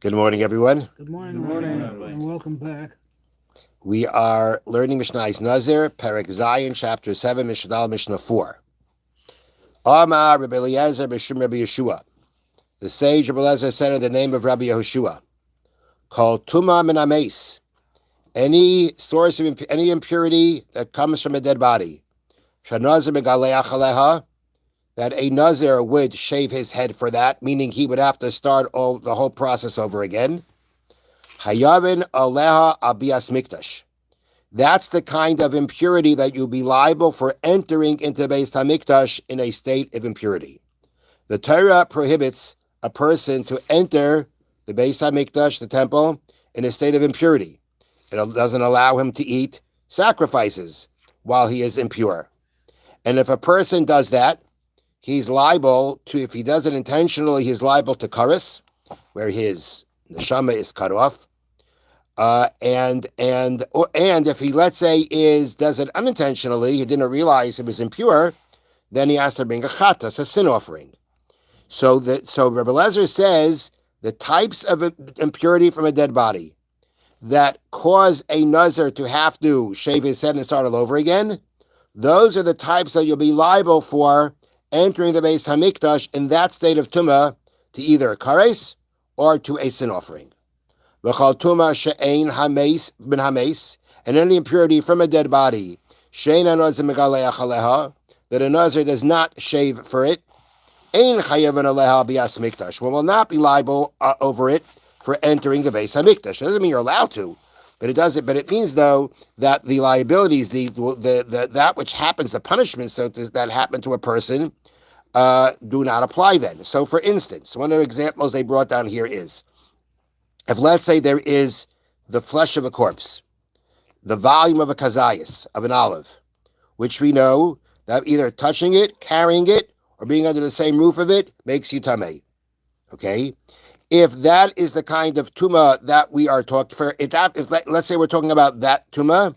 Good morning, everyone. Good morning, and welcome back. We are learning Mishnah's Nazir, Perek Zayin, Chapter 7, Mishnah Mishnah 4. Amar Rabbi Eliezer B'Shum Rabbi Yeshua. The sage Rabbi Eliezer said in the name of Rabbi Yehoshua, called Tuma Min Hames, any source of any impurity that comes from a dead body, Shanazir Megaleach Aleha, that a Nazir would shave his head for that, meaning he would have to start the whole process over again. Hayavin Aleha Abias Mikdash. That's the kind of impurity that you'll be liable for entering into Beis HaMikdash in a state of impurity. The Torah prohibits a person to enter the Beis HaMikdash, the temple, in a state of impurity. It doesn't allow him to eat sacrifices while he is impure. And if a person does that, he's liable to, if he does it intentionally, he's liable to kares, where his neshama is cut off. And if he, let's say, does it unintentionally, he didn't realize it was impure, then he has to bring a chatas, a sin offering. So Rabbi Eliezer says the types of impurity from a dead body that cause a nazir to have to shave his head and start all over again, those are the types that you'll be liable for entering the Beis HaMikdash in that state of tumah to either a kares or to a sin offering. V'chal tumah she'ein hames bin hames, and any impurity from a dead body, she'ein hanazir megaleach aleha, that a nazir does not shave for it, ein chayavin aleha bias mikdash, one will not be liable over it for entering the Beis HaMikdash. It doesn't mean you're allowed to, but it does it. But it means though that the liabilities, the that which happens, the punishments that happen to a person, do not apply then. So, for instance, one of the examples they brought down here is, if let's say there is the flesh of a corpse, the volume of a kazayas, of an olive, which we know that either touching it, carrying it, or being under the same roof of it makes you tamei. Okay? If that is the kind of tumah that we are talking for, let's say we're talking about that tumah,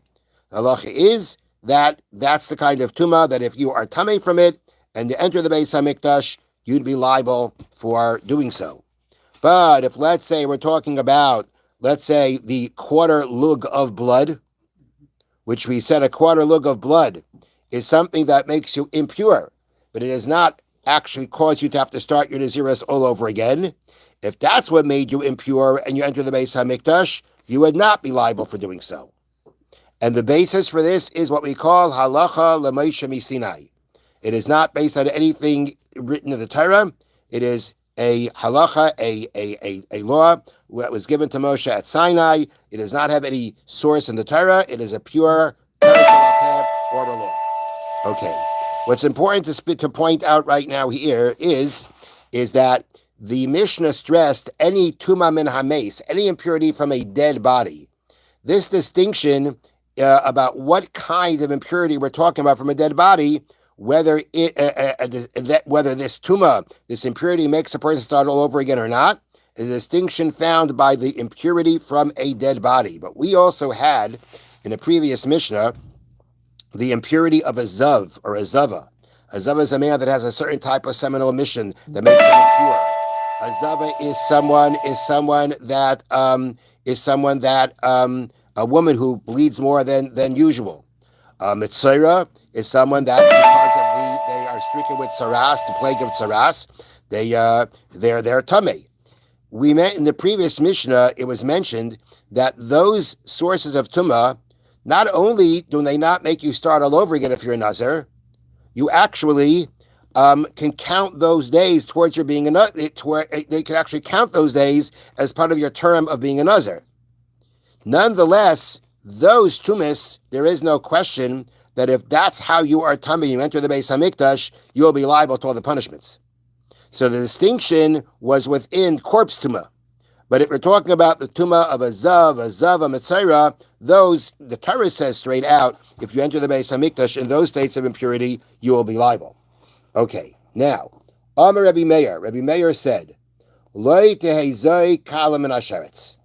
the halacha is that that's the kind of tumah that if you are tamei from it and you enter the Beis HaMikdash, you'd be liable for doing so. But if, let's say, we're talking about, let's say, the quarter lug of blood, which we said a quarter lug of blood is something that makes you impure, but it does not actually cause you to have to start your Naziris all over again. If that's what made you impure and you enter the Beis HaMikdash, you would not be liable for doing so. And the basis for this is what we call halacha l'Moshe miSinai. It is not based on anything written in the Torah. It is a halacha, a law that was given to Moshe at Sinai. It does not have any source in the Torah. It is a pure oral law. Okay. What's important to point out right now here is that the Mishnah stressed any tuma min hames, any impurity from a dead body. This distinction about what kind of impurity we're talking about from a dead body, whether whether this tuma, this impurity makes a person start all over again or not, is a distinction found by the impurity from a dead body. But we also had, in a previous Mishnah, the impurity of a zav or a zava. A zava is a man that has a certain type of seminal emission that makes him impure. A zava is someone that a woman who bleeds more than usual. Mitzera is someone that, because they are stricken with saras, the plague of saras, they're tamei. We met in the previous Mishnah, it was mentioned that those sources of tumah, not only do they not make you start all over again if you're a nazir, you actually can count those days towards your being a nazir. They can actually count those days as part of your term of being a nazir. Nonetheless, those tumas, there is no question that if that's how you are tamei, you enter the Beis HaMikdash, you will be liable to all the punishments. So the distinction was within corpse tumah. But if we're talking about the tumah of a zav, a mitzera, those, the Torah says straight out, if you enter the Beis HaMikdash in those states of impurity, you will be liable. Okay, now, Amar Rabbi Meir said, Loi tehezoi kala min asheretz.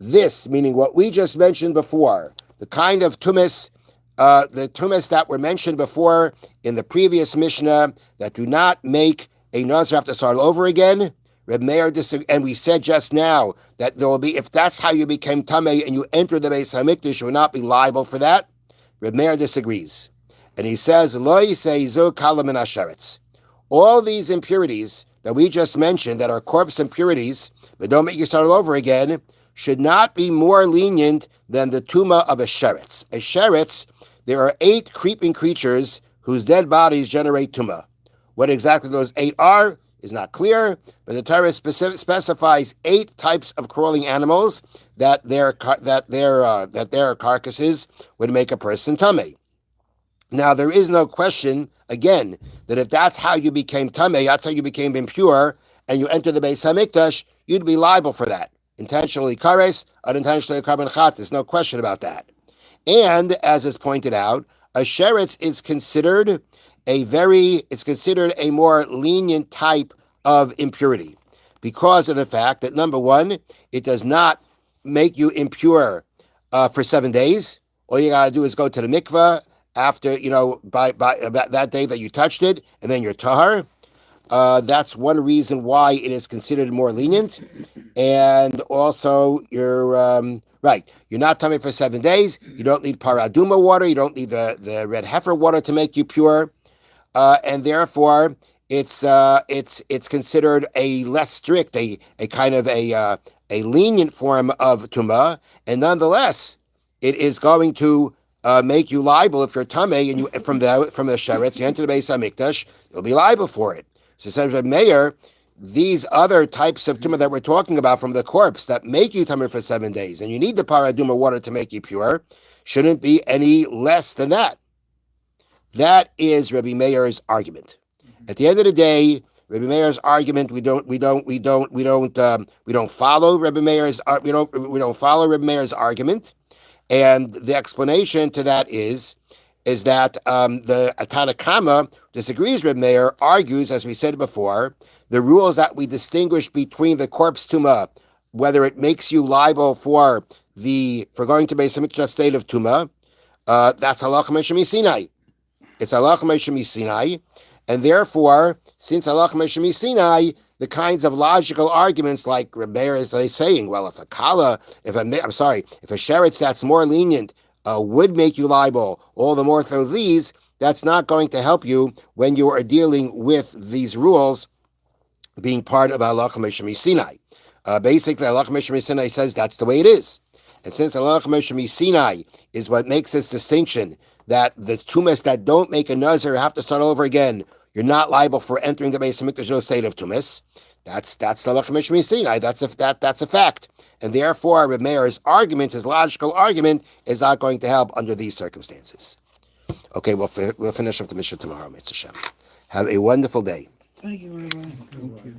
This, meaning what we just mentioned before, the kind of tumas, the tumas that were mentioned before in the previous Mishnah that do not make a nazir have to start over again, Reb Meir disagrees, and we said just now that there will be, if that's how you became Tameh and you enter the Beis HaMikdash, you will not be liable for that. Reb Meir disagrees. And he says, Lo yiseizu kala min hasheretz. All these impurities that we just mentioned that are corpse impurities, but don't make you start all over again, should not be more lenient than the tuma of a sheretz. A sheretz, there are 8 creeping creatures whose dead bodies generate tuma. What exactly those 8 are is not clear, but the Torah specifies 8 types of crawling animals that their carcasses would make a person tamei. Now, there is no question, again, that if that's how you became tamei, that's how you became impure, and you enter the Beis HaMikdash, you'd be liable for that. Intentionally kares, unintentionally karban chat. There's no question about that. And, as is pointed out, a sheretz is considered a more lenient type of impurity because of the fact that, number one, it does not make you impure for 7 days. All you got to do is go to the mikveh after, by that day that you touched it, and then you're tahar. That's one reason why it is considered more lenient. And also, you're not tummy for 7 days. You don't need paraduma water. You don't need the red heifer water to make you pure. And therefore, it's considered a less strict, a kind of a lenient form of tumah, and nonetheless, it is going to make you liable if you're tamei and you from the sheretz you enter the Beis HaMikdash, you'll be liable for it. So says Reb Meir, these other types of tumah that we're talking about from the corpse that make you tamei for 7 days, and you need the paraduma water to make you pure, shouldn't be any less than that. That is Rabbi Meir's argument. At the end of the day, Rabbi Meir's argument we don't follow Rabbi Meir's we don't follow Rabbi Meir's argument, and the explanation to that is that the Tanna Kama disagrees. Rabbi Meir argues, as we said before, the rules that we distinguish between the corpse tumah, whether it makes you liable for going to Beis HaMikdash state of tumah, that's halacha Mishna Sinai. It's halacha Mishna Sinai, and therefore, since halacha Mishna Sinai, the kinds of logical arguments like Reb Meir is saying, well, if a sheretz that's more lenient would make you liable, all the more through these, that's not going to help you when you are dealing with these rules being part of halacha Mishna Sinai. Basically, halacha Mishna Sinai says that's the way it is. And since halacha Mishna Sinai is what makes this distinction, that the tumas that don't make a nazir have to start over again, you're not liable for entering the Beis HaMikdash state of tumas. That's the halacha Mishna Sinai. That's a fact. And therefore, Reb Meir's argument, his logical argument, is not going to help under these circumstances. Okay, we'll finish up the Mishnah tomorrow, Mitzvah Shem. Have a wonderful day. Thank you, Rabbi. Thank you.